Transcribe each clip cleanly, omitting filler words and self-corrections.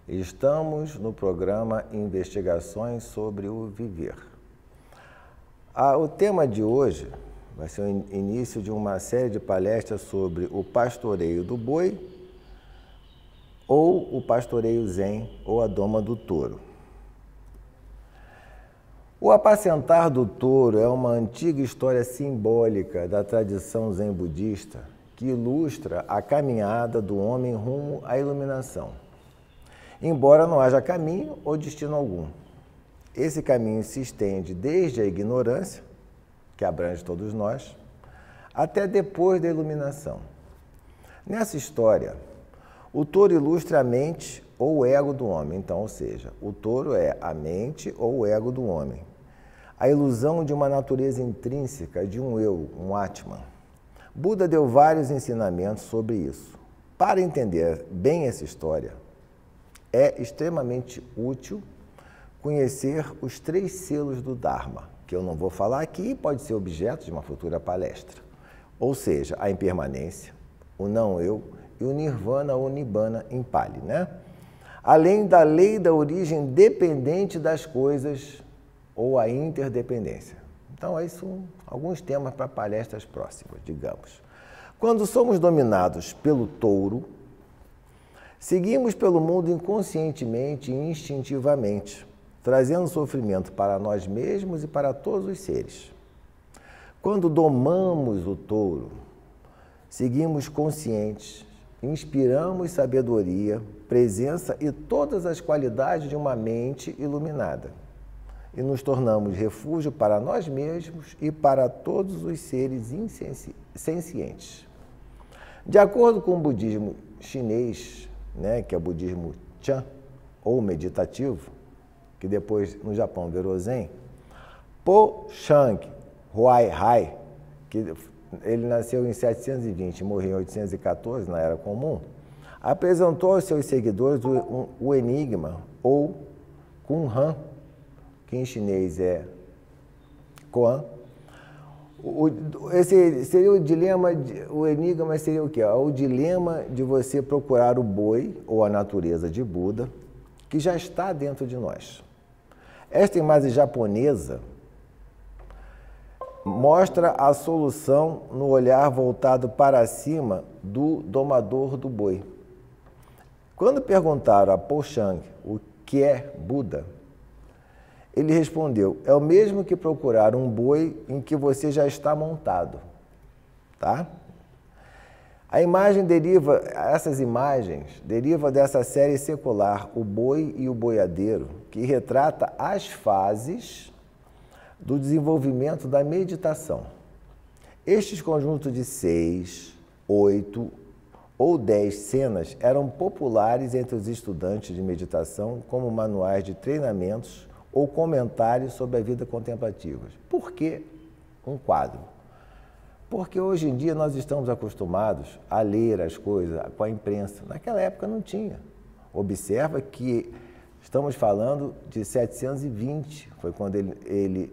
Estamos no programa Investigações sobre o Viver. O tema de hoje vai ser o início de uma série de palestras sobre o pastoreio do boi ou o pastoreio zen ou a doma do touro. O apacentar do touro é uma antiga história simbólica da tradição zen budista que ilustra a caminhada do homem rumo à iluminação, embora não haja caminho ou destino algum. Esse caminho se estende desde a ignorância, que abrange todos nós, até depois da iluminação. Nessa história, o touro ilustra a mente ou o ego do homem. Então, ou seja, o touro é a mente ou o ego do homem. A ilusão de uma natureza intrínseca, de um eu, um Atman. Buda deu vários ensinamentos sobre isso. Para entender bem essa história, é extremamente útil conhecer os 3 selos do Dharma, que eu não vou falar aqui, pode ser objeto de uma futura palestra. Ou seja, a impermanência, o não-eu e o Nirvana ou Nibbana em Pali, né? Além da lei da origem dependente das coisas ou a interdependência. Então, esses são alguns temas para palestras próximas, digamos. Quando somos dominados pelo touro, seguimos pelo mundo inconscientemente e instintivamente, trazendo sofrimento para nós mesmos e para todos os seres. Quando domamos o touro, seguimos conscientes, inspiramos sabedoria, presença e todas as qualidades de uma mente iluminada. E nos tornamos refúgio para nós mesmos e para todos os seres sencientes. De acordo com o budismo chinês, que é o budismo Chan, ou meditativo, que depois no Japão virou Zen, Po Shang Huai Hai, que ele nasceu em 720 e morreu em 814, na Era Comum, apresentou aos seus seguidores o enigma, ou Kunhan, que em chinês é Koan. Esse seria o dilema, o enigma seria o quê? O dilema de você procurar o boi, ou a natureza de Buda, que já está dentro de nós. Esta imagem japonesa mostra a solução no olhar voltado para cima do domador do boi. Quando perguntaram a Po Shang o que é Buda, ele respondeu: é o mesmo que procurar um boi em que você já está montado. Tá? Essas imagens derivam dessa série secular O Boi e o Boiadeiro, que retrata as fases do desenvolvimento da meditação. Estes conjuntos de 6, 8 ou 10 cenas eram populares entre os estudantes de meditação como manuais de treinamentos ou comentários sobre a vida contemplativa. Por que um quadro? Porque hoje em dia nós estamos acostumados a ler as coisas com a imprensa. Naquela época não tinha. Observa que estamos falando de 720, foi quando ele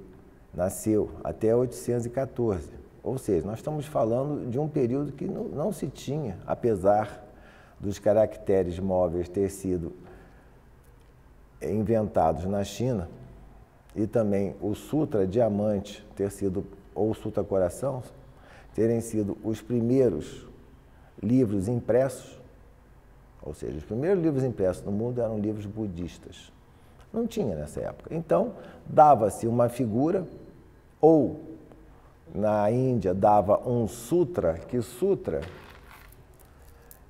nasceu, até 814. Ou seja, nós estamos falando de um período que não se tinha, apesar dos caracteres móveis ter sido inventados na China, e também o Sutra Diamante ter sido, ou Sutra Coração, terem sido os primeiros livros impressos, ou seja, os primeiros livros impressos no mundo eram livros budistas. Não tinha nessa época. Então, dava-se uma figura, ou na Índia dava um sutra, que sutra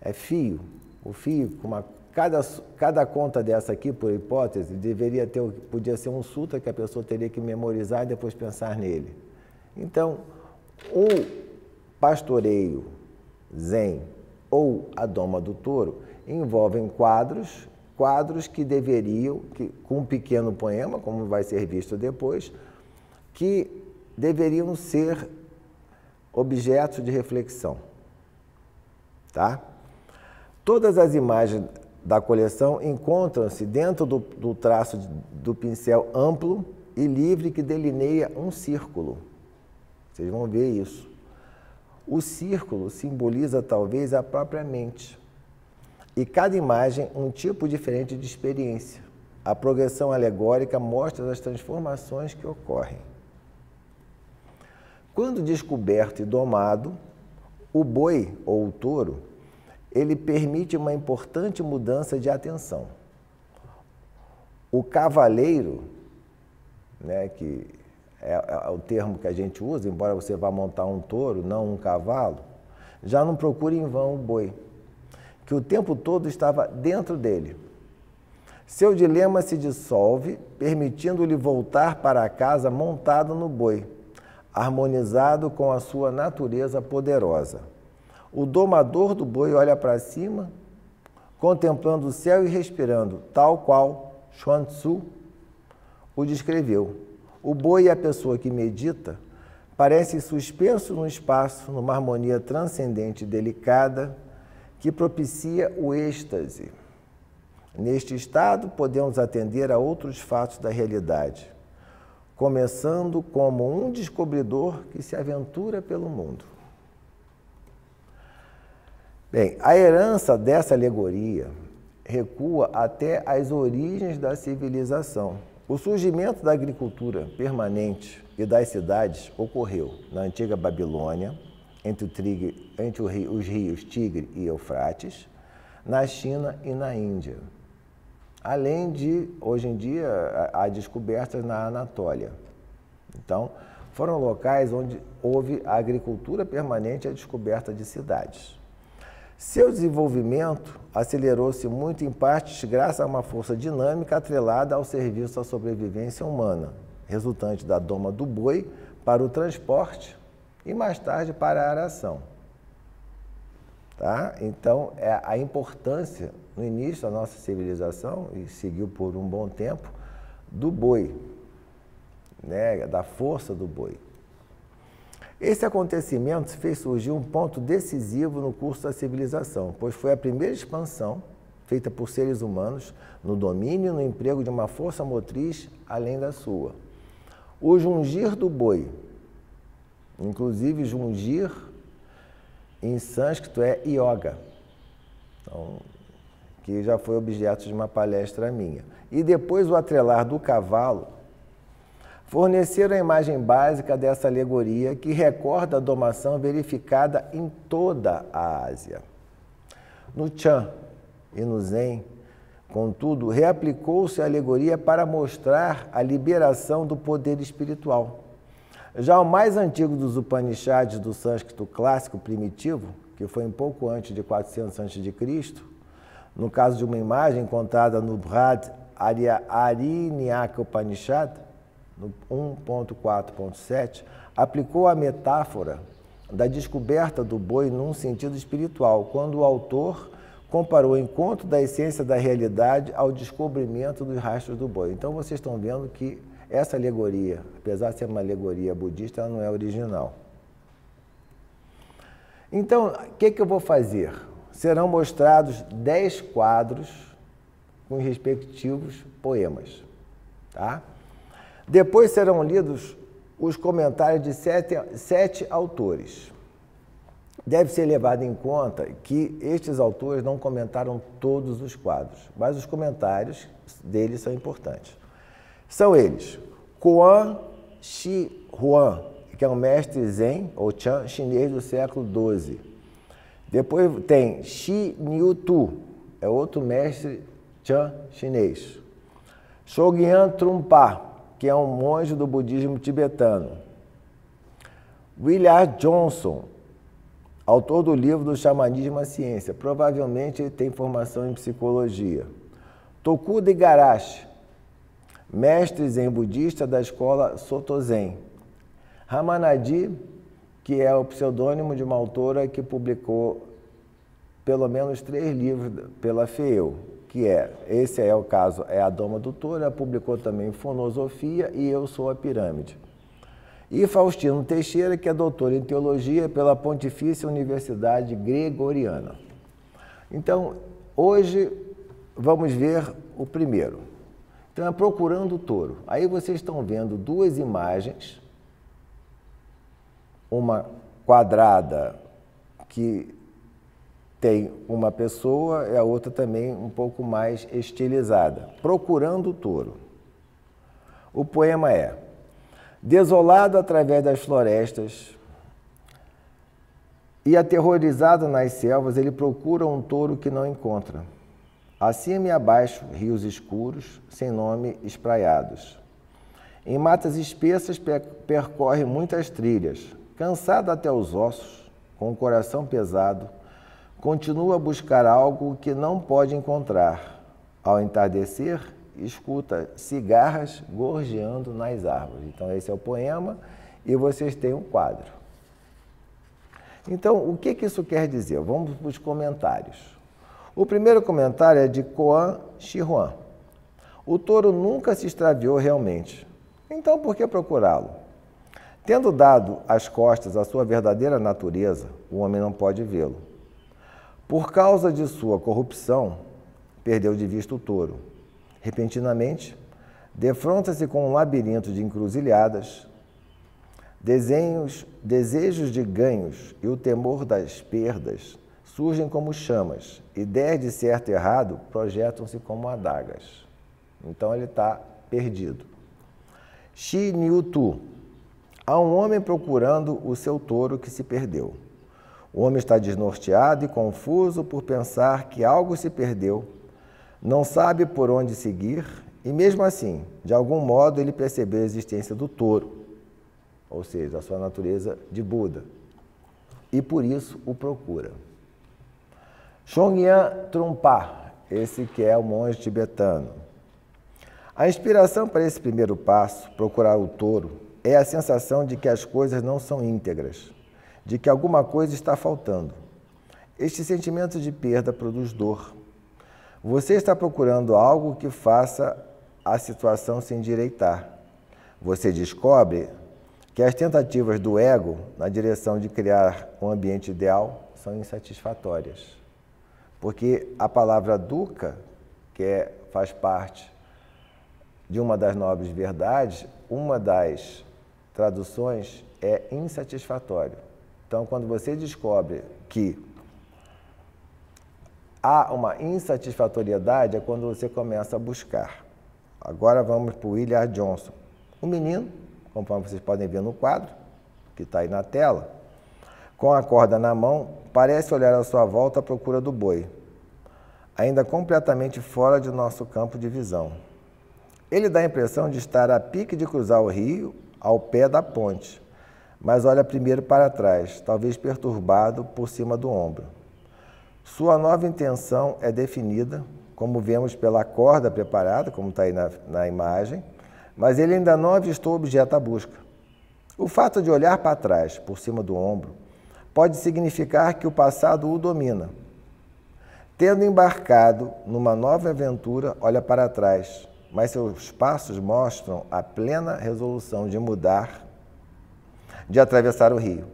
é fio, o fio com uma Cada conta dessa aqui, por hipótese, podia ser um sutra que a pessoa teria que memorizar e depois pensar nele. Então, o pastoreio zen ou a doma do touro envolvem quadros que deveriam, com um pequeno poema, como vai ser visto depois, que deveriam ser objetos de reflexão. Tá? Todas as imagens da coleção encontram-se dentro do traço do pincel amplo e livre que delineia um círculo. Vocês vão ver isso. O círculo simboliza talvez a própria mente. e cada imagem um tipo diferente de experiência. A progressão alegórica mostra as transformações que ocorrem. Quando descoberto e domado, o boi ou o touro, ele permite uma importante mudança de atenção. O cavaleiro, né, que é o termo que a gente usa, embora você vá montar um touro, não um cavalo, já não procura em vão o boi, que o tempo todo estava dentro dele. Seu dilema se dissolve, permitindo-lhe voltar para casa montado no boi, harmonizado com a sua natureza poderosa. O domador do boi olha para cima, contemplando o céu e respirando, tal qual Chuang Tzu o descreveu. O boi e a pessoa que medita parecem suspensos no espaço, numa harmonia transcendente e delicada que propicia o êxtase. Neste estado, podemos atender a outros fatos da realidade, começando como um descobridor que se aventura pelo mundo. Bem, a herança dessa alegoria recua até as origens da civilização. O surgimento da agricultura permanente e das cidades ocorreu na antiga Babilônia, entre os rios Tigre e Eufrates, na China e na Índia. Além de, hoje em dia, há descobertas na Anatólia. Então, foram locais onde houve a agricultura permanente e a descoberta de cidades. Seu desenvolvimento acelerou-se muito em partes graças a uma força dinâmica atrelada ao serviço à sobrevivência humana, resultante da doma do boi para o transporte e mais tarde para a aração. Tá? Então, a importância, no início da nossa civilização, e seguiu por um bom tempo, do boi, né? Da força do boi. Esse acontecimento fez surgir um ponto decisivo no curso da civilização, pois foi a primeira expansão feita por seres humanos no domínio e no emprego de uma força motriz além da sua. O jungir do boi, inclusive jungir em sânscrito é yoga, então, que já foi objeto de uma palestra minha. E depois o atrelar do cavalo, forneceram a imagem básica dessa alegoria que recorda a domação verificada em toda a Ásia. No Chan e no Zen, contudo, reaplicou-se a alegoria para mostrar a liberação do poder espiritual. Já o mais antigo dos Upanishads do sânscrito clássico primitivo, que foi um pouco antes de 400 a.C., no caso de uma imagem encontrada no Brihad Aranyaka Upanishad, no 1.4.7, aplicou a metáfora da descoberta do boi num sentido espiritual, quando o autor comparou o encontro da essência da realidade ao descobrimento dos rastros do boi. Então, vocês estão vendo que essa alegoria, apesar de ser uma alegoria budista, ela não é original. Então, o que eu vou fazer? Serão mostrados 10 quadros com os respectivos poemas, tá? Depois serão lidos os comentários de sete autores. Deve ser levado em conta que estes autores não comentaram todos os quadros, mas os comentários deles são importantes. São eles: Kuan Shi Huan, que é um mestre Zen, ou Chan, chinês do século XII. Depois tem Shi Niu Tu, é outro mestre Chan chinês. Shogyan Trungpa, que é um monge do budismo tibetano. Willard Johnson, autor do livro do Xamanismo à Ciência, provavelmente ele tem formação em psicologia. Tokuda Igarashi, mestre zen budista da escola Soto Zen. Ramanadi, que é o pseudônimo de uma autora que publicou pelo menos 3 livros pela FEEU, que esse é o caso, é a Doma do Touro, ela publicou também Fonosofia e Eu Sou a Pirâmide. E Faustino Teixeira, que é doutor em teologia pela Pontifícia Universidade Gregoriana. Então, hoje vamos ver o primeiro. Então, é Procurando o Touro. Aí vocês estão vendo 2 imagens, uma quadrada que tem uma pessoa e a outra também um pouco mais estilizada, procurando o touro. O poema é: desolado através das florestas e aterrorizado nas selvas, ele procura um touro que não encontra. Acima e abaixo, rios escuros, sem nome espraiados. Em matas espessas percorre muitas trilhas. Cansado até os ossos, com o coração pesado, continua a buscar algo que não pode encontrar. Ao entardecer, escuta cigarras gorjeando nas árvores. Então, esse é o poema e vocês têm um quadro. Então, o que isso quer dizer? Vamos para os comentários. O primeiro comentário é de Koan Shihuan. O touro nunca se extraviou realmente. Então, por que procurá-lo? Tendo dado as costas à sua verdadeira natureza, o homem não pode vê-lo. Por causa de sua corrupção, perdeu de vista o touro. Repentinamente, defronta-se com um labirinto de encruzilhadas, desejos de ganhos e o temor das perdas surgem como chamas, ideias de certo e errado projetam-se como adagas. Então ele está perdido. Shi Niu Tu. Há um homem procurando o seu touro que se perdeu. O homem está desnorteado e confuso por pensar que algo se perdeu, não sabe por onde seguir e, mesmo assim, de algum modo ele percebeu a existência do touro, ou seja, a sua natureza de Buda, e por isso o procura. Chogyan Trungpa, esse que é o monge tibetano. A inspiração para esse primeiro passo, procurar o touro, é a sensação de que as coisas não são íntegras, de que alguma coisa está faltando. Este sentimento de perda produz dor. Você está procurando algo que faça a situação se endireitar. Você descobre que as tentativas do ego na direção de criar um ambiente ideal são insatisfatórias. Porque a palavra dukkha, que faz parte de uma das nobres verdades, uma das traduções é insatisfatório. Então, quando você descobre que há uma insatisfatoriedade, é quando você começa a buscar. Agora vamos para o Willard Johnson. O menino, conforme vocês podem ver no quadro, que está aí na tela, com a corda na mão, parece olhar à sua volta à procura do boi, ainda completamente fora de nosso campo de visão. Ele dá a impressão de estar a pique de cruzar o rio ao pé da ponte, mas olha primeiro para trás, talvez perturbado por cima do ombro. Sua nova intenção é definida, como vemos pela corda preparada, como está aí na imagem, mas ele ainda não avistou o objeto à busca. O fato de olhar para trás, por cima do ombro, pode significar que o passado o domina. Tendo embarcado numa nova aventura, olha para trás, mas seus passos mostram a plena resolução de mudar, de atravessar o rio.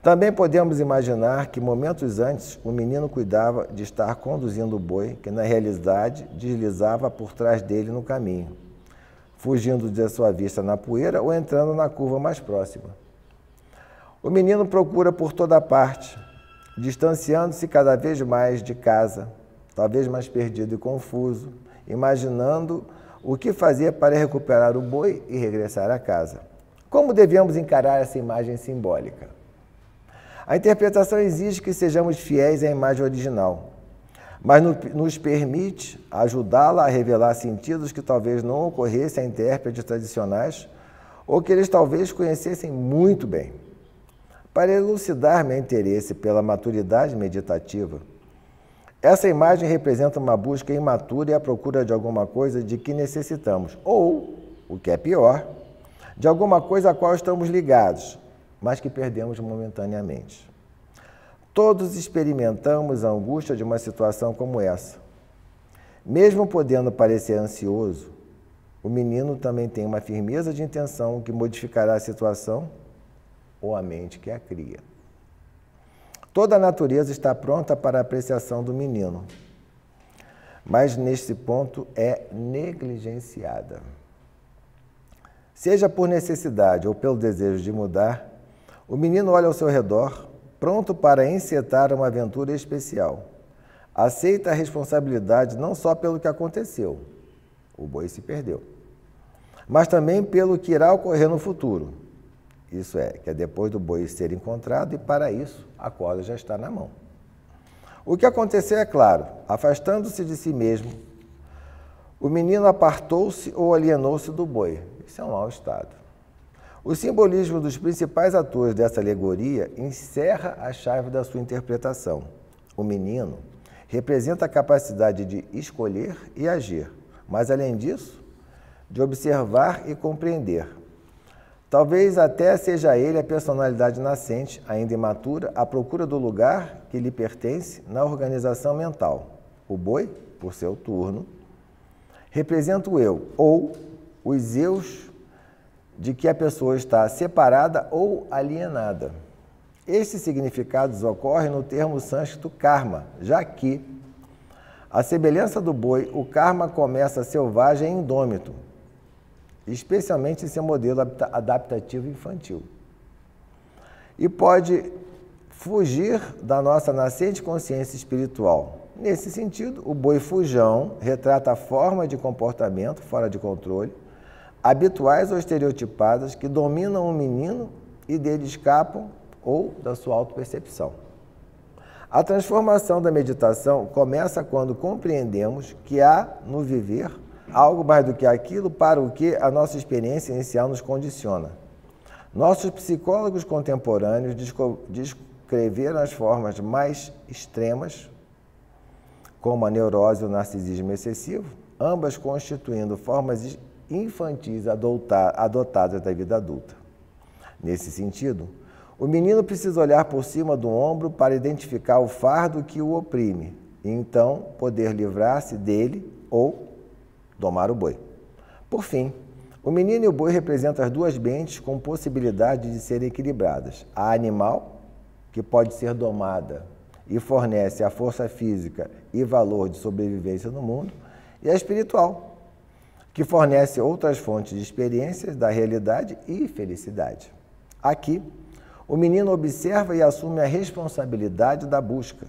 Também podemos imaginar que momentos antes o menino cuidava de estar conduzindo o boi, que na realidade deslizava por trás dele no caminho, fugindo de sua vista na poeira ou entrando na curva mais próxima. O menino procura por toda parte, distanciando-se cada vez mais de casa, talvez mais perdido e confuso, imaginando o que fazer para recuperar o boi e regressar a casa. Como devemos encarar essa imagem simbólica? A interpretação exige que sejamos fiéis à imagem original, mas nos permite ajudá-la a revelar sentidos que talvez não ocorressem a intérpretes tradicionais ou que eles talvez conhecessem muito bem. Para elucidar meu interesse pela maturidade meditativa, essa imagem representa uma busca imatura e a procura de alguma coisa de que necessitamos, ou, o que é pior, de alguma coisa a qual estamos ligados, mas que perdemos momentaneamente. Todos experimentamos a angústia de uma situação como essa. Mesmo podendo parecer ansioso, o menino também tem uma firmeza de intenção que modificará a situação ou a mente que a cria. Toda a natureza está pronta para a apreciação do menino, mas neste ponto é negligenciada. Seja por necessidade ou pelo desejo de mudar, o menino olha ao seu redor, pronto para encetar uma aventura especial. Aceita a responsabilidade não só pelo que aconteceu, o boi se perdeu, mas também pelo que irá ocorrer no futuro. Isso é, que é depois do boi ser encontrado e para isso a corda já está na mão. O que aconteceu é claro, afastando-se de si mesmo, o menino apartou-se ou alienou-se do boi. Isso é um mau estado. O simbolismo dos principais atores dessa alegoria encerra a chave da sua interpretação. O menino representa a capacidade de escolher e agir, mas além disso, de observar e compreender. Talvez até seja ele a personalidade nascente, ainda imatura, à procura do lugar que lhe pertence na organização mental. O boi, por seu turno, representa o eu, ou os eus de que a pessoa está separada ou alienada. Estes significados ocorrem no termo sânscrito karma, já que, à semelhança do boi, o karma começa selvagem e indômito, especialmente em seu modelo adaptativo infantil. E pode fugir da nossa nascente consciência espiritual. Nesse sentido, o boi fujão retrata a forma de comportamento fora de controle, habituais ou estereotipadas, que dominam o menino e dele escapam ou da sua autopercepção. A transformação da meditação começa quando compreendemos que há no viver algo mais do que aquilo para o que a nossa experiência inicial nos condiciona. Nossos psicólogos contemporâneos descreveram as formas mais extremas, como a neurose e o narcisismo excessivo, ambas constituindo formas infantis adotadas da vida adulta. Nesse sentido, o menino precisa olhar por cima do ombro para identificar o fardo que o oprime e então poder livrar-se dele ou domar o boi. Por fim, o menino e o boi representam as duas mentes com possibilidade de serem equilibradas. A animal, que pode ser domada e fornece a força física e valor de sobrevivência no mundo, e a espiritual, que fornece outras fontes de experiências da realidade e felicidade. Aqui, o menino observa e assume a responsabilidade da busca,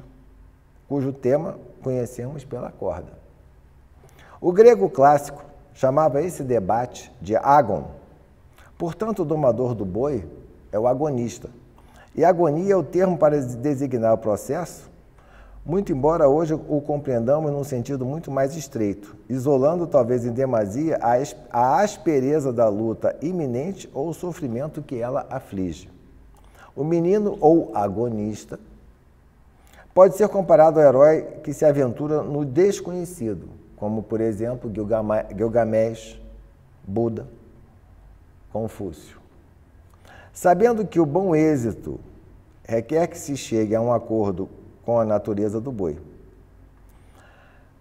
cujo tema conhecemos pela corda. O grego clássico chamava esse debate de agon. Portanto, o domador do boi é o agonista. E agonia é o termo para designar o processo, muito embora hoje o compreendamos num sentido muito mais estreito, isolando talvez em demasia a aspereza da luta iminente ou o sofrimento que ela aflige. O menino ou agonista pode ser comparado ao herói que se aventura no desconhecido, como, por exemplo, Gilgamesh, Buda, Confúcio. Sabendo que o bom êxito requer que se chegue a um acordo com a natureza do boi.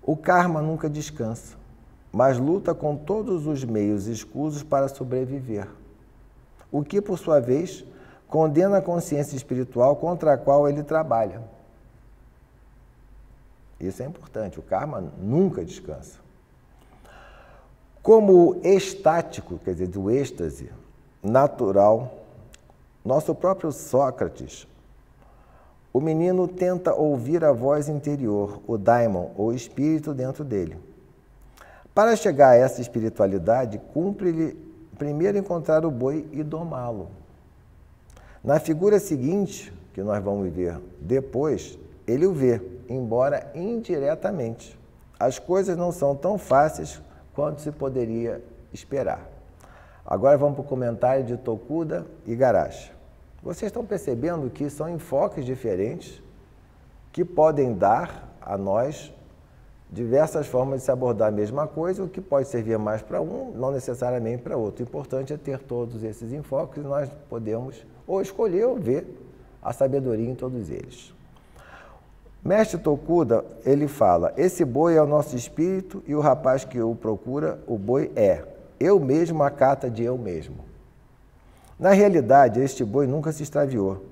O karma nunca descansa, mas luta com todos os meios escusos para sobreviver, o que, por sua vez, condena a consciência espiritual contra a qual ele trabalha. Isso é importante, o karma nunca descansa. Como estático, quer dizer, do êxtase natural, nosso próprio Sócrates, o menino tenta ouvir a voz interior, o daimon, ou espírito dentro dele. Para chegar a essa espiritualidade, cumpre-lhe primeiro encontrar o boi e domá-lo. Na figura seguinte, que nós vamos ver depois, ele o vê, embora indiretamente. As coisas não são tão fáceis quanto se poderia esperar. Agora vamos para o comentário de Tokuda e Garashi. Vocês estão percebendo que são enfoques diferentes que podem dar a nós diversas formas de se abordar a mesma coisa, o que pode servir mais para um, não necessariamente para outro. O importante é ter todos esses enfoques e nós podemos ou escolher ou ver a sabedoria em todos eles. Mestre Tokuda, ele fala, esse boi é o nosso espírito e o rapaz que o procura, o boi é eu mesmo, a cata de eu mesmo. Na realidade, este boi nunca se extraviou.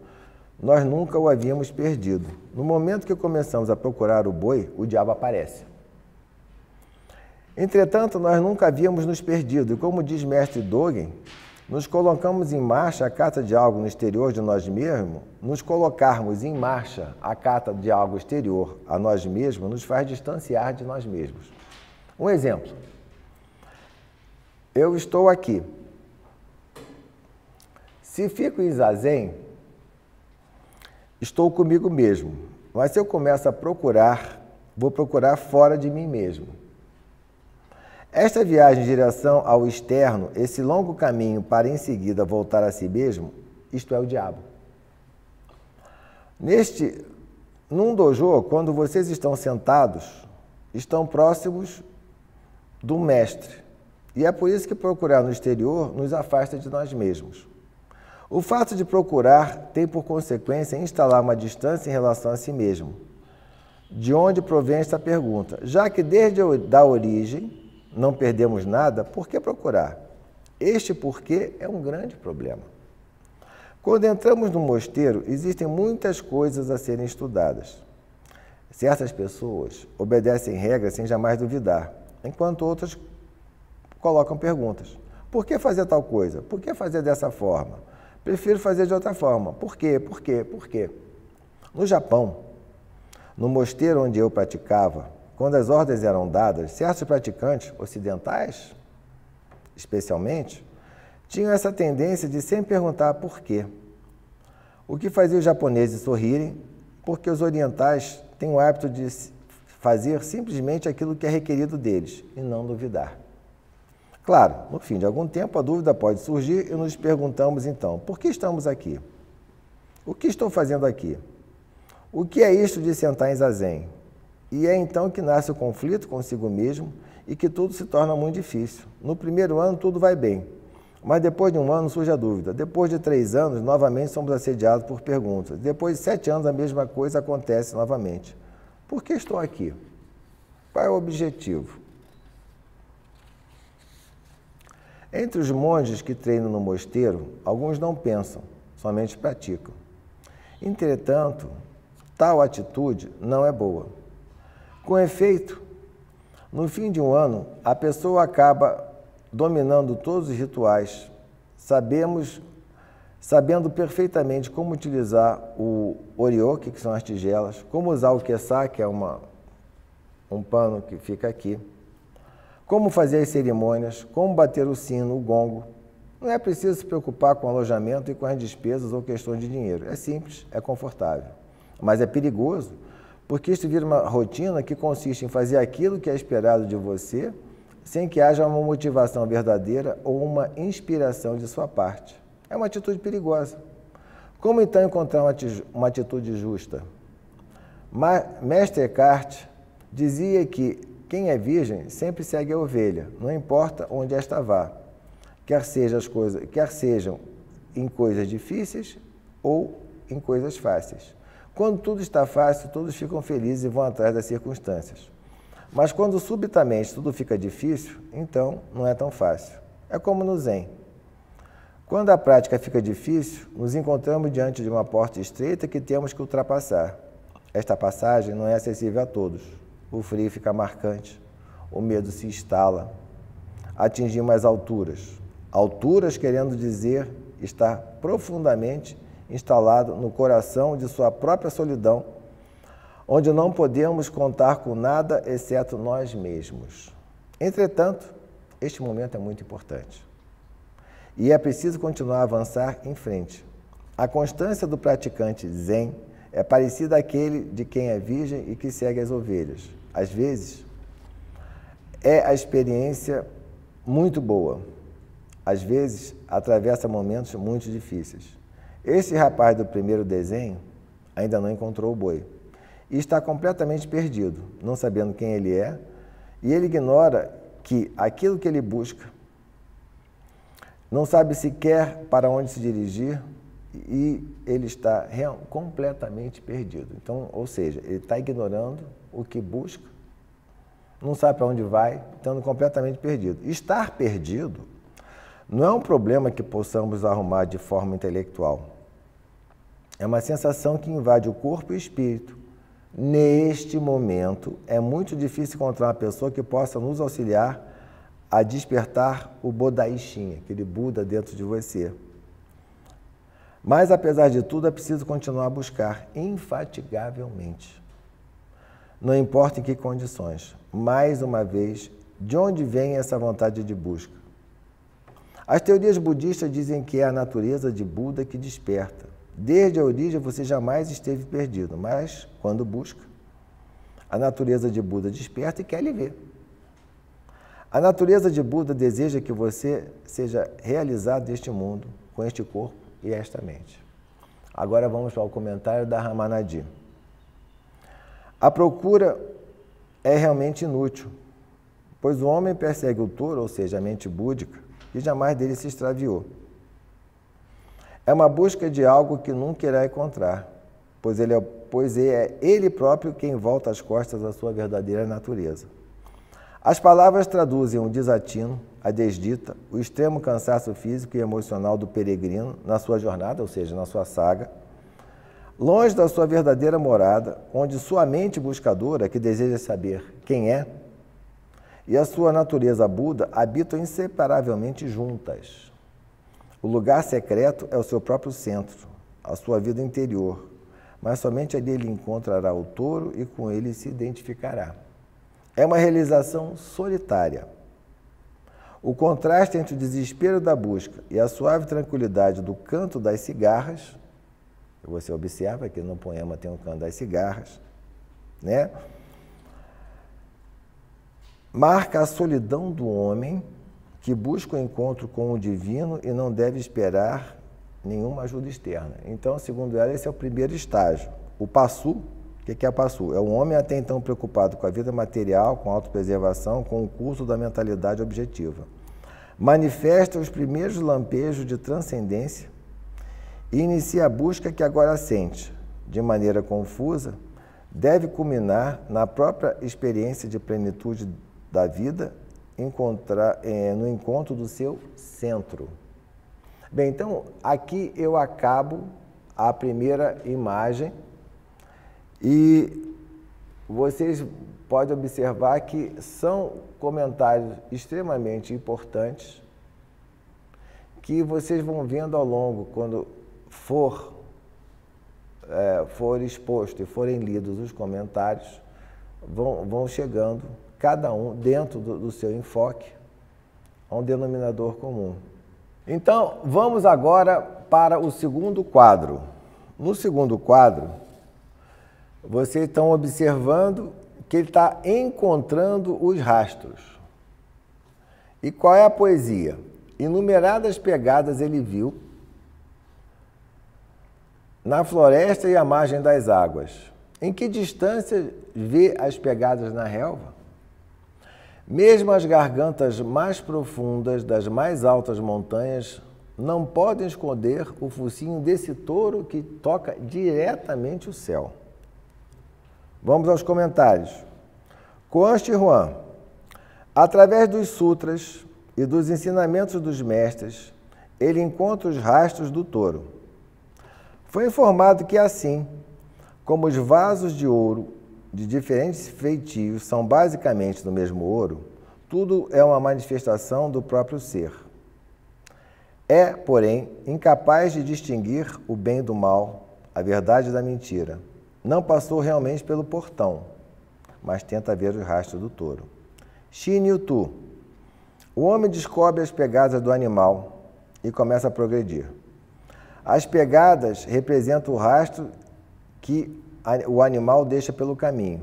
Nós nunca o havíamos perdido. No momento que começamos a procurar o boi, o diabo aparece. Entretanto, nós nunca havíamos nos perdido. E como diz Mestre Dogen, nos colocamos em marcha a cata de algo no exterior de nós mesmos, nos colocarmos em marcha a cata de algo exterior a nós mesmos, nos faz distanciar de nós mesmos. Um exemplo. Eu estou aqui. Se fico em zazen, estou comigo mesmo. Mas se eu começo a procurar, vou procurar fora de mim mesmo. Esta viagem em direção ao externo, esse longo caminho para em seguida voltar a si mesmo, isto é o diabo. Num dojo, quando vocês estão sentados, estão próximos do mestre. E é por isso que procurar no exterior nos afasta de nós mesmos. O fato de procurar tem por consequência instalar uma distância em relação a si mesmo. De onde provém esta pergunta? Já que desde a origem não perdemos nada, por que procurar? Este porquê é um grande problema. Quando entramos no mosteiro, existem muitas coisas a serem estudadas. Certas pessoas obedecem regras sem jamais duvidar, enquanto outras colocam perguntas. Por que fazer tal coisa? Por que fazer dessa forma? Prefiro fazer de outra forma. Por quê? Por quê? Por quê? No Japão, no mosteiro onde eu praticava, quando as ordens eram dadas, certos praticantes ocidentais, especialmente, tinham essa tendência de sempre perguntar por quê. O que fazia os japoneses sorrirem, porque os orientais têm o hábito de fazer simplesmente aquilo que é requerido deles e não duvidar. Claro, no fim de algum tempo a dúvida pode surgir e nos perguntamos então, por que estamos aqui? O que estou fazendo aqui? O que é isto de sentar em zazen? E é então que nasce o conflito consigo mesmo e que tudo se torna muito difícil. No primeiro ano tudo vai bem, mas depois de um ano surge a dúvida. Depois de 3 anos, novamente somos assediados por perguntas. Depois de 7 anos, a mesma coisa acontece novamente. Por que estou aqui? Qual é o objetivo? Entre os monges que treinam no mosteiro, alguns não pensam, somente praticam. Entretanto, tal atitude não é boa. Com efeito, no fim de um ano, a pessoa acaba dominando todos os rituais, sabendo perfeitamente como utilizar o oryoki, que são as tigelas, como usar o kesa, que é um pano que fica aqui, como fazer as cerimônias, como bater o sino, o gongo. Não é preciso se preocupar com o alojamento e com as despesas ou questões de dinheiro. É simples, é confortável. Mas é perigoso, porque isso vira uma rotina que consiste em fazer aquilo que é esperado de você, sem que haja uma motivação verdadeira ou uma inspiração de sua parte. É uma atitude perigosa. Como então encontrar uma atitude justa? Mestre Eckhart dizia que quem é virgem sempre segue a ovelha, não importa onde esta vá, quer sejam em coisas difíceis ou em coisas fáceis. Quando tudo está fácil, todos ficam felizes e vão atrás das circunstâncias. Mas quando subitamente tudo fica difícil, então não é tão fácil. É como no Zen. Quando a prática fica difícil, nos encontramos diante de uma porta estreita que temos que ultrapassar. Esta passagem não é acessível a todos. O frio fica marcante, o medo se instala. Atingimos as alturas. Alturas querendo dizer estar profundamente instalado no coração de sua própria solidão, onde não podemos contar com nada exceto nós mesmos. Entretanto, este momento é muito importante. E é preciso continuar a avançar em frente. A constância do praticante Zen é parecida àquele de quem é virgem e que segue as ovelhas. Às vezes, é a experiência muito boa. Às vezes, atravessa momentos muito difíceis. Esse rapaz do primeiro desenho ainda não encontrou o boi e está completamente perdido, não sabendo quem ele é, e ele ignora que aquilo que ele busca, não sabe sequer para onde se dirigir e ele está completamente perdido. Então, ou seja, ele está ignorando o que busca, não sabe para onde vai, estando completamente perdido. Estar perdido não é um problema que possamos arrumar de forma intelectual. É uma sensação que invade o corpo e o espírito. Neste momento, é muito difícil encontrar uma pessoa que possa nos auxiliar a despertar o Bodhishin, aquele Buda dentro de você. Mas, apesar de tudo, é preciso continuar a buscar infatigavelmente. Não importa em que condições. Mais uma vez, de onde vem essa vontade de busca? As teorias budistas dizem que é a natureza de Buda que desperta. Desde a origem você jamais esteve perdido, mas, quando busca, a natureza de Buda desperta e quer lhe ver. A natureza de Buda deseja que você seja realizado neste mundo, com este corpo e esta mente. Agora vamos para o comentário da Ramanadi. A procura é realmente inútil, pois o homem persegue o touro, ou seja, a mente búdica, e jamais dele se extraviou. É uma busca de algo que nunca irá encontrar, pois é ele próprio quem volta as costas à sua verdadeira natureza. As palavras traduzem o desatino, a desdita, o extremo cansaço físico e emocional do peregrino na sua jornada, ou seja, na sua saga, longe da sua verdadeira morada, onde sua mente buscadora, que deseja saber quem é, e a sua natureza Buda habitam inseparavelmente juntas. O lugar secreto é o seu próprio centro, a sua vida interior, mas somente ali ele encontrará o touro e com ele se identificará. É uma realização solitária. O contraste entre o desespero da busca e a suave tranquilidade do canto das cigarras, você observa que no poema tem o canto das cigarras, né? Marca a solidão do homem que busca o encontro com o divino e não deve esperar nenhuma ajuda externa. Então, segundo ela, esse é o primeiro estágio. O passu, o que é passu? É um homem até então preocupado com a vida material, com a autopreservação, com o curso da mentalidade objetiva. Manifesta os primeiros lampejos de transcendência e inicia a busca que agora sente, de maneira confusa, deve culminar na própria experiência de plenitude da vida, no encontro do seu centro. Bem, então, aqui eu acabo a primeira imagem e vocês podem observar que são comentários extremamente importantes que vocês vão vendo ao longo, quando for exposto e forem lidos os comentários, vão chegando, cada um dentro do seu enfoque, a um denominador comum. Então, vamos agora para o segundo quadro. No segundo quadro, vocês estão observando que ele está encontrando os rastros. E qual é a poesia? Inumeradas pegadas ele viu na floresta e à margem das águas. Em que distância vê as pegadas na relva? Mesmo as gargantas mais profundas das mais altas montanhas não podem esconder o focinho desse touro que toca diretamente o céu. Vamos aos comentários. Conste Juan, através dos sutras e dos ensinamentos dos mestres, ele encontra os rastros do touro. Foi informado que assim, como os vasos de ouro de diferentes feitios são basicamente do mesmo ouro, tudo é uma manifestação do próprio ser. É, porém, incapaz de distinguir o bem do mal, a verdade da mentira. Não passou realmente pelo portão, mas tenta ver os rastros do touro. Shin-Yu-Tu. O homem descobre as pegadas do animal e começa a progredir. As pegadas representam o rastro que o animal deixa pelo caminho.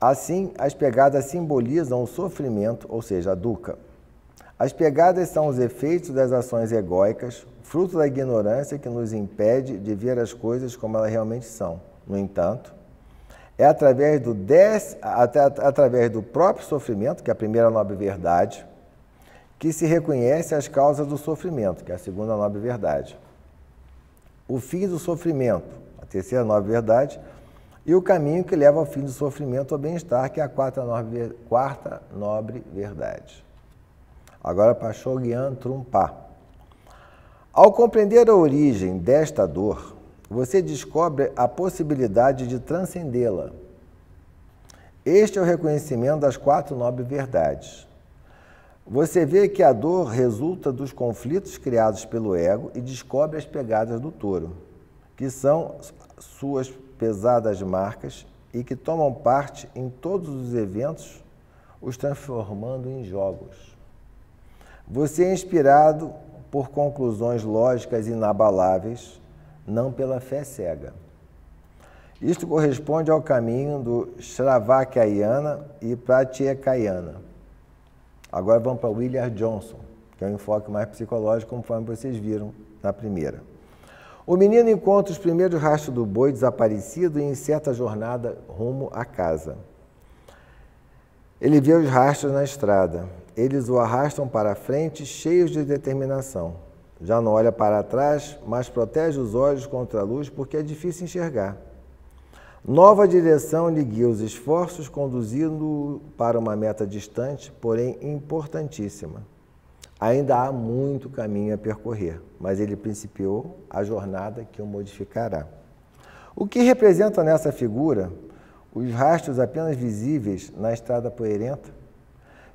Assim, as pegadas simbolizam o sofrimento, ou seja, a dukkha. As pegadas são os efeitos das ações egóicas, fruto da ignorância que nos impede de ver as coisas como elas realmente são. No entanto, é através do próprio sofrimento, que é a primeira nobre verdade, que se reconhece as causas do sofrimento, que é a segunda nobre verdade. O fim do sofrimento, a terceira nobre verdade, e o caminho que leva ao fim do sofrimento ao bem-estar, que é a quarta nobre verdade. Agora para Shogyan Trungpa. Ao compreender a origem desta dor, você descobre a possibilidade de transcendê-la. Este é o reconhecimento das quatro nobres verdades. Você vê que a dor resulta dos conflitos criados pelo ego e descobre as pegadas do touro, que são suas pesadas marcas e que tomam parte em todos os eventos, os transformando em jogos. Você é inspirado por conclusões lógicas inabaláveis, não pela fé cega. Isto corresponde ao caminho do Shravakayana e Pratyekayana. Agora vamos para William Johnson, que é um enfoque mais psicológico, conforme vocês viram na primeira. O menino encontra os primeiros rastros do boi desaparecido e incerta a jornada rumo à casa. Ele vê os rastros na estrada. Eles o arrastam para frente, cheios de determinação. Já não olha para trás, mas protege os olhos contra a luz porque é difícil enxergar. Nova direção lhe guia os esforços, conduzindo-o para uma meta distante, porém importantíssima. Ainda há muito caminho a percorrer, mas ele principiou a jornada que o modificará. O que representa nessa figura os rastros apenas visíveis na estrada poeirenta?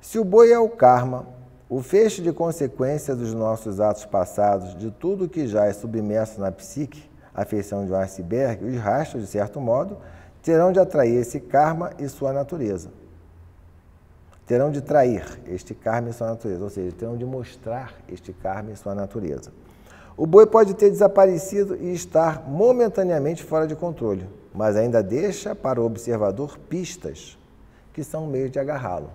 Se o boi é o karma, o feixe de consequência dos nossos atos passados, de tudo que já é submerso na psique, a feição de um iceberg, os rastros, de certo modo, terão de atrair esse karma e sua natureza. Terão de trair este karma e sua natureza, ou seja, terão de mostrar este karma e sua natureza. O boi pode ter desaparecido e estar momentaneamente fora de controle, mas ainda deixa para o observador pistas, que são meios de agarrá-lo.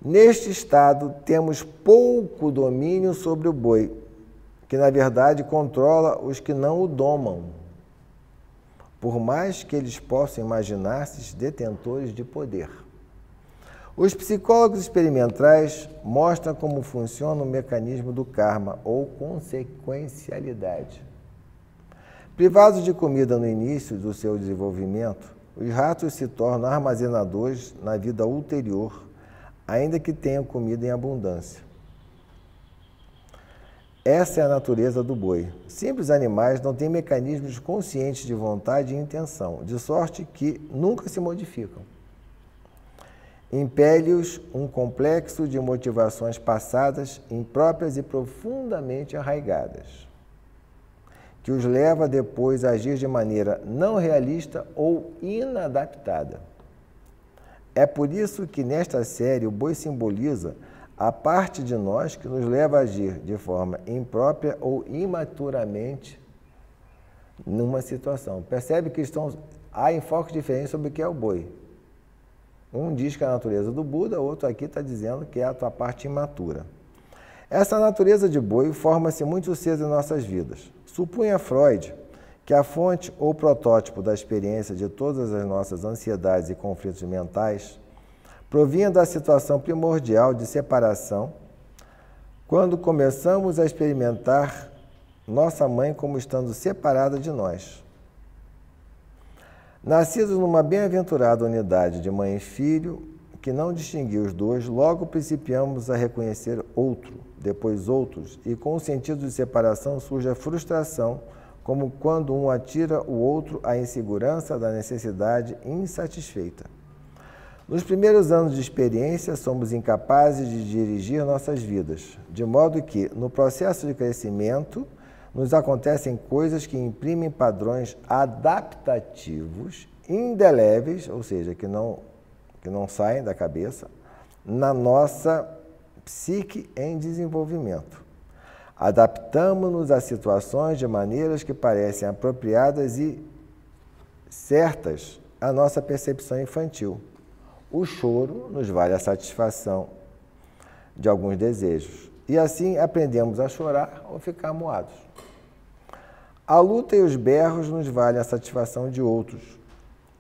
Neste estado, temos pouco domínio sobre o boi, que na verdade controla os que não o domam, por mais que eles possam imaginar-se detentores de poder. Os psicólogos experimentais mostram como funciona o mecanismo do karma, ou consequencialidade. Privados de comida no início do seu desenvolvimento, os ratos se tornam armazenadores na vida ulterior, ainda que tenham comida em abundância. Essa é a natureza do boi. Simples animais não têm mecanismos conscientes de vontade e intenção, de sorte que nunca se modificam. Impele-os um complexo de motivações passadas, impróprias e profundamente arraigadas, que os leva depois a agir de maneira não realista ou inadaptada. É por isso que nesta série o boi simboliza a parte de nós que nos leva a agir de forma imprópria ou imaturamente numa situação. Percebe que há enfoques diferentes sobre o que é o boi. Um diz que é a natureza do Buda, outro aqui está dizendo que é a tua parte imatura. Essa natureza de boi forma-se muito cedo em nossas vidas. Supunha Freud que a fonte ou protótipo da experiência de todas as nossas ansiedades e conflitos mentais provinha da situação primordial de separação, quando começamos a experimentar nossa mãe como estando separada de nós. Nascidos numa bem-aventurada unidade de mãe e filho, que não distinguiu os dois, logo principiamos a reconhecer outro, depois outros, e com o sentido de separação surge a frustração, como quando um atira o outro à insegurança da necessidade insatisfeita. Nos primeiros anos de experiência, somos incapazes de dirigir nossas vidas, de modo que, no processo de crescimento, nos acontecem coisas que imprimem padrões adaptativos, indeléveis, ou seja, que não saem da cabeça, na nossa psique em desenvolvimento. Adaptamos-nos a situações de maneiras que parecem apropriadas e certas à nossa percepção infantil. O choro nos vale a satisfação de alguns desejos, e assim aprendemos a chorar ou ficar moados. A luta e os berros nos valem a satisfação de outros,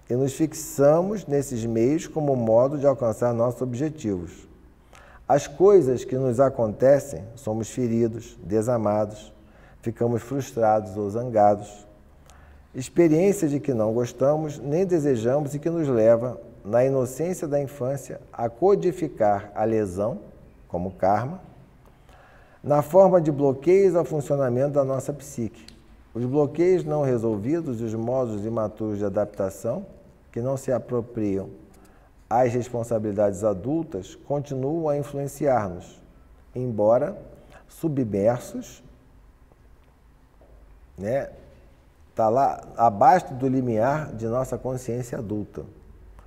e nos fixamos nesses meios como modo de alcançar nossos objetivos. As coisas que nos acontecem, somos feridos, desamados, ficamos frustrados ou zangados. Experiências de que não gostamos, nem desejamos e que nos leva, na inocência da infância, a codificar a lesão, como karma, na forma de bloqueios ao funcionamento da nossa psique. Os bloqueios não resolvidos e os modos imaturos de adaptação, que não se apropriam as responsabilidades adultas continuam a influenciar-nos, embora submersos, né? Está lá abaixo do limiar de nossa consciência adulta,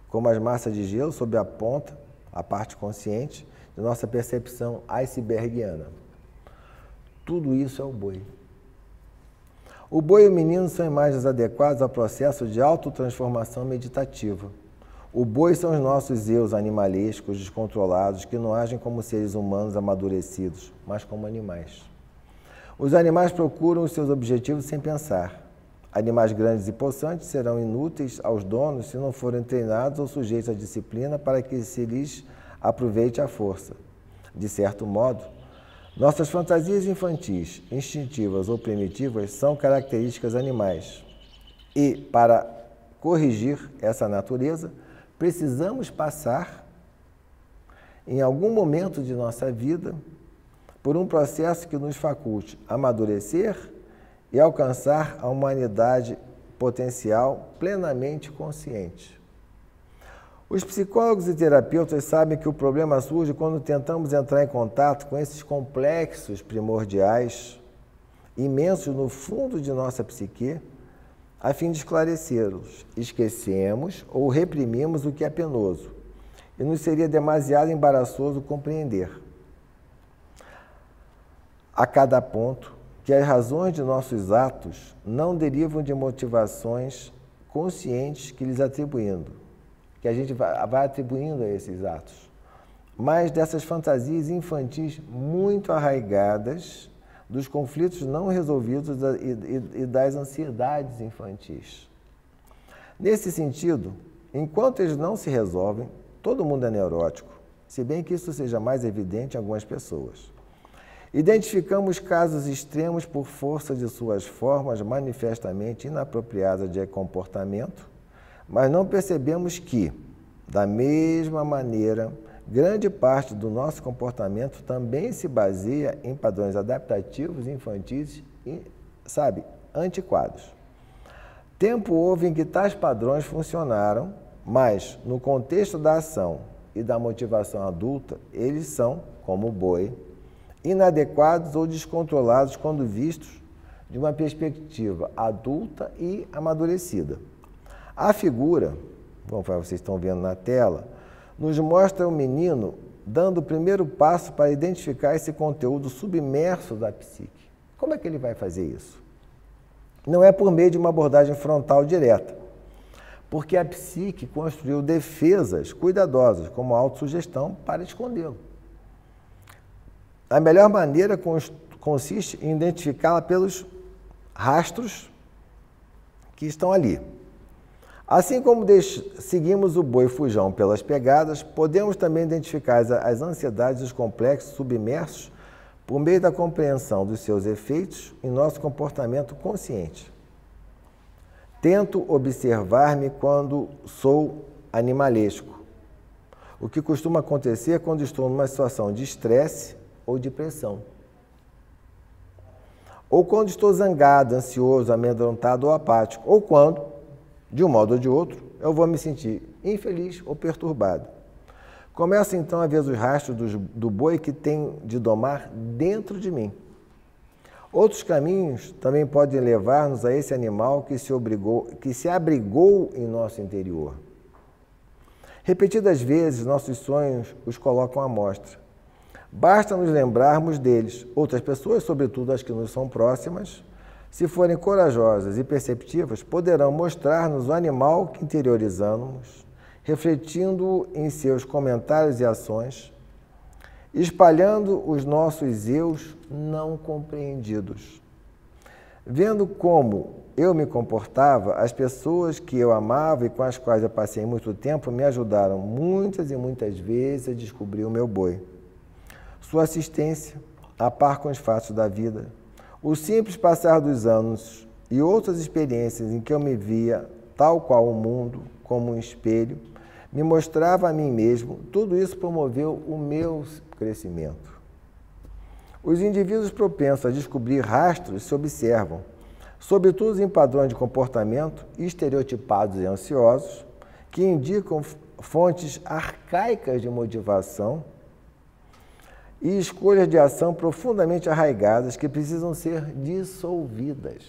como as massas de gelo sob a ponta, a parte consciente, de nossa percepção icebergiana. Tudo isso é o boi. O boi e o menino são imagens adequadas ao processo de autotransformação meditativa. O boi são os nossos eus animalescos descontrolados que não agem como seres humanos amadurecidos, mas como animais. Os animais procuram os seus objetivos sem pensar. Animais grandes e possantes serão inúteis aos donos se não forem treinados ou sujeitos à disciplina para que se lhes aproveite a força. De certo modo, nossas fantasias infantis, instintivas ou primitivas são características animais. E, para corrigir essa natureza, precisamos passar, em algum momento de nossa vida, por um processo que nos faculte amadurecer e alcançar a humanidade potencial plenamente consciente. Os psicólogos e terapeutas sabem que o problema surge quando tentamos entrar em contato com esses complexos primordiais, imensos no fundo de nossa psique, a fim de esclarecê-los. Esquecemos ou reprimimos o que é penoso e nos seria demasiado embaraçoso compreender. A cada ponto, que as razões de nossos atos não derivam de motivações conscientes que lhes atribuindo, que a gente vai atribuindo a esses atos, mas dessas fantasias infantis muito arraigadas, dos conflitos não resolvidos e das ansiedades infantis. Nesse sentido, enquanto eles não se resolvem, todo mundo é neurótico, se bem que isso seja mais evidente em algumas pessoas. Identificamos casos extremos por força de suas formas manifestamente inapropriadas de comportamento, mas não percebemos que, da mesma maneira, grande parte do nosso comportamento também se baseia em padrões adaptativos infantis e, antiquados. Tempo houve em que tais padrões funcionaram, mas, no contexto da ação e da motivação adulta, eles são, como o boi, inadequados ou descontrolados quando vistos de uma perspectiva adulta e amadurecida. A figura, como vocês estão vendo na tela, nos mostra o menino dando o primeiro passo para identificar esse conteúdo submerso da psique. Como é que ele vai fazer isso? Não é por meio de uma abordagem frontal direta, porque a psique construiu defesas cuidadosas, como a autossugestão, para escondê-lo. A melhor maneira consiste em identificá-la pelos rastros que estão ali. Assim como seguimos o boi fujão pelas pegadas, podemos também identificar as ansiedades e os complexos submersos por meio da compreensão dos seus efeitos em nosso comportamento consciente. Tento observar-me quando sou animalesco, o que costuma acontecer quando estou numa situação de estresse ou de pressão. Ou quando estou zangado, ansioso, amedrontado ou apático, ou quando, de um modo ou de outro, eu vou me sentir infeliz ou perturbado. Começo então a ver os rastros do boi que tem de domar dentro de mim. Outros caminhos também podem levar-nos a esse animal que se abrigou em nosso interior. Repetidas vezes, nossos sonhos os colocam à mostra. Basta nos lembrarmos deles. Outras pessoas, sobretudo as que nos são próximas, se forem corajosas e perceptivas, poderão mostrar-nos o animal que interiorizamos, refletindo em seus comentários e ações, espalhando os nossos eus não compreendidos. Vendo como eu me comportava, as pessoas que eu amava e com as quais eu passei muito tempo me ajudaram muitas e muitas vezes a descobrir o meu boi. Sua assistência, a par com os fatos da vida, o simples passar dos anos e outras experiências em que eu me via tal qual o mundo, como um espelho, me mostrava a mim mesmo, tudo isso promoveu o meu crescimento. Os indivíduos propensos a descobrir rastros se observam, sobretudo em padrões de comportamento estereotipados e ansiosos, que indicam fontes arcaicas de motivação e escolhas de ação profundamente arraigadas que precisam ser dissolvidas.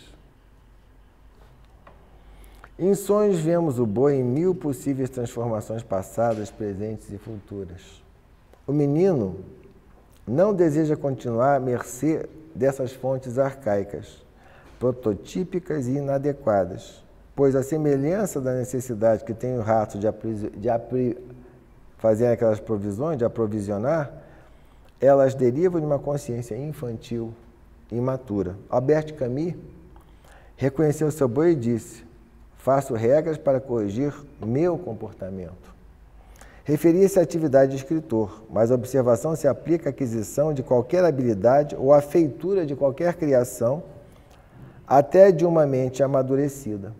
Em sonhos vemos o boi em 1000 possíveis transformações passadas, presentes e futuras. O menino não deseja continuar à mercê dessas fontes arcaicas, prototípicas e inadequadas, pois a semelhança da necessidade que tem o rato de fazer aquelas provisões, de aprovisionar, elas derivam de uma consciência infantil, imatura. Albert Camus reconheceu seu boi e disse: faço regras para corrigir meu comportamento. Referia-se à atividade de escritor, mas a observação se aplica à aquisição de qualquer habilidade ou à feitura de qualquer criação, até de uma mente amadurecida.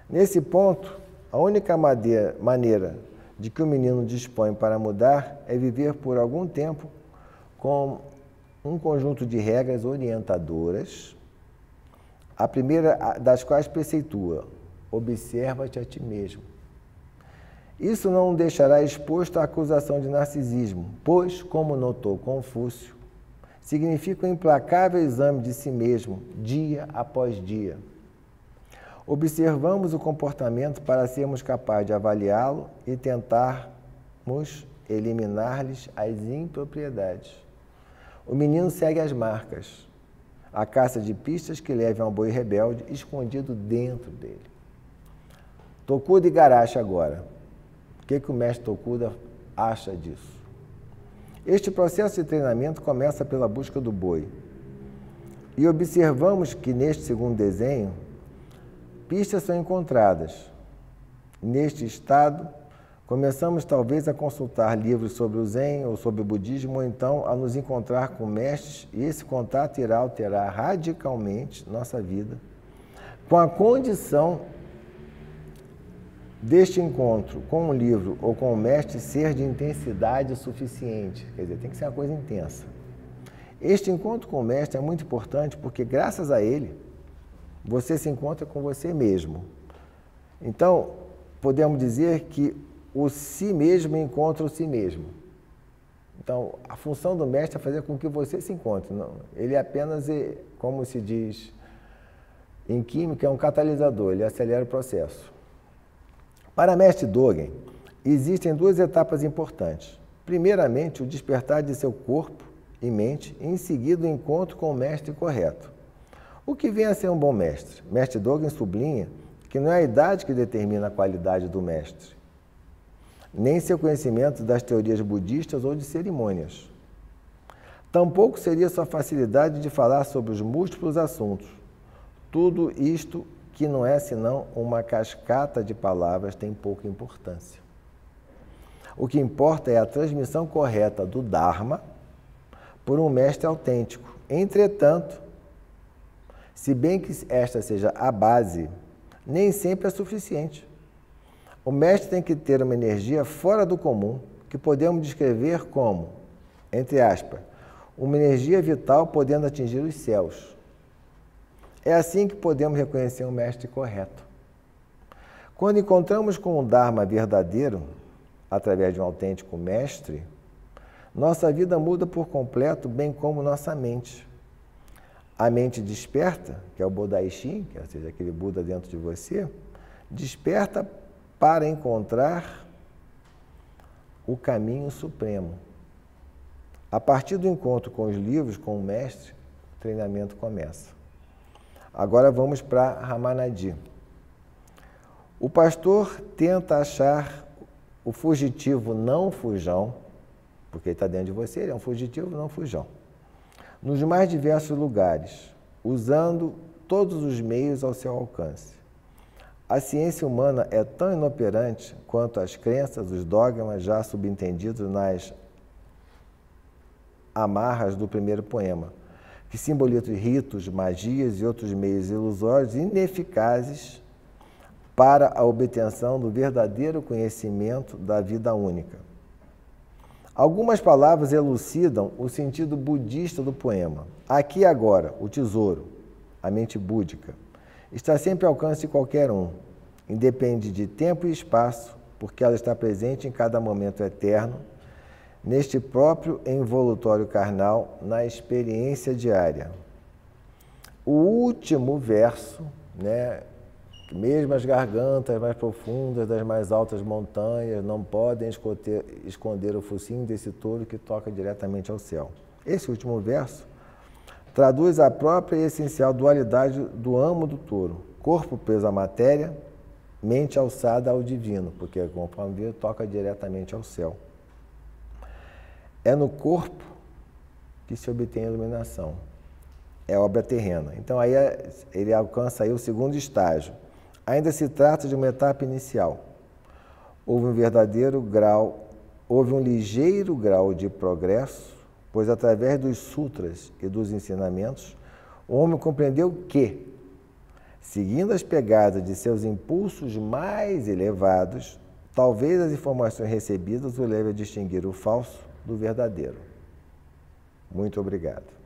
Nesse ponto, a única maneira de que o menino dispõe para mudar é viver por algum tempo com um conjunto de regras orientadoras, a primeira das quais preceitua: observa-te a ti mesmo. Isso não o deixará exposto à acusação de narcisismo, pois, como notou Confúcio, significa um implacável exame de si mesmo, dia após dia. Observamos o comportamento para sermos capazes de avaliá-lo e tentarmos eliminar-lhes as impropriedades. O menino segue as marcas, a caça de pistas que levam ao boi rebelde escondido dentro dele. Tokuda Igarashi agora. O que o mestre Tokuda acha disso? Este processo de treinamento começa pela busca do boi. E observamos que neste segundo desenho, pistas são encontradas. Neste estado, começamos talvez a consultar livros sobre o Zen ou sobre o budismo, ou então a nos encontrar com mestres, e esse contato irá alterar radicalmente nossa vida, com a condição deste encontro com um livro ou com o mestre ser de intensidade suficiente, quer dizer, tem que ser uma coisa intensa. Este encontro com o mestre é muito importante porque, graças a ele, você se encontra com você mesmo. Então, podemos dizer que o si mesmo encontra o si mesmo. Então, a função do mestre é fazer com que você se encontre. Não, ele é apenas, como se diz em química, é um catalisador, ele acelera o processo. Para mestre Dogen, existem duas etapas importantes. Primeiramente, o despertar de seu corpo e mente, e em seguida o encontro com o mestre correto. O que vem a ser um bom mestre? Mestre Dogen sublinha que não é a idade que determina a qualidade do mestre, nem seu conhecimento das teorias budistas ou de cerimônias. Tampouco seria sua facilidade de falar sobre os múltiplos assuntos. Tudo isto que não é senão uma cascata de palavras, tem pouca importância. O que importa é a transmissão correta do Dharma por um mestre autêntico. Entretanto, se bem que esta seja a base, nem sempre é suficiente. O mestre tem que ter uma energia fora do comum, que podemos descrever como, entre aspas, uma energia vital podendo atingir os céus. É assim que podemos reconhecer um mestre correto. Quando encontramos com o Dharma verdadeiro, através de um autêntico mestre, nossa vida muda por completo, bem como nossa mente. A mente desperta, que é o Bodhaishin, ou seja, aquele Buda dentro de você, desperta para encontrar o caminho supremo. A partir do encontro com os livros, com o mestre, o treinamento começa. Agora vamos para Ramanadi. O pastor tenta achar o fugitivo não fujão, porque ele está dentro de você, ele é um fugitivo não fujão, nos mais diversos lugares, usando todos os meios ao seu alcance. A ciência humana é tão inoperante quanto as crenças, os dogmas já subentendidos nas amarras do primeiro poema, que simbolizam ritos, magias e outros meios ilusórios ineficazes para a obtenção do verdadeiro conhecimento da vida única. Algumas palavras elucidam o sentido budista do poema. Aqui e agora, o tesouro, a mente búdica, está sempre ao alcance de qualquer um, independe de tempo e espaço, porque ela está presente em cada momento eterno, neste próprio envolutório carnal, na experiência diária. O último verso, né? Mesmo as gargantas mais profundas das mais altas montanhas não podem esconder o focinho desse touro que toca diretamente ao céu. Esse último verso traduz a própria e essencial dualidade do amo do touro. Corpo preso à matéria, mente alçada ao divino, porque conforme viu, toca diretamente ao céu. É no corpo que se obtém a iluminação. É obra terrena. Então aí ele alcança aí o segundo estágio. Ainda se trata de uma etapa inicial. Houve um ligeiro grau de progresso, pois através dos sutras e dos ensinamentos, o homem compreendeu que, seguindo as pegadas de seus impulsos mais elevados, talvez as informações recebidas o levem a distinguir o falso do verdadeiro. Muito obrigado.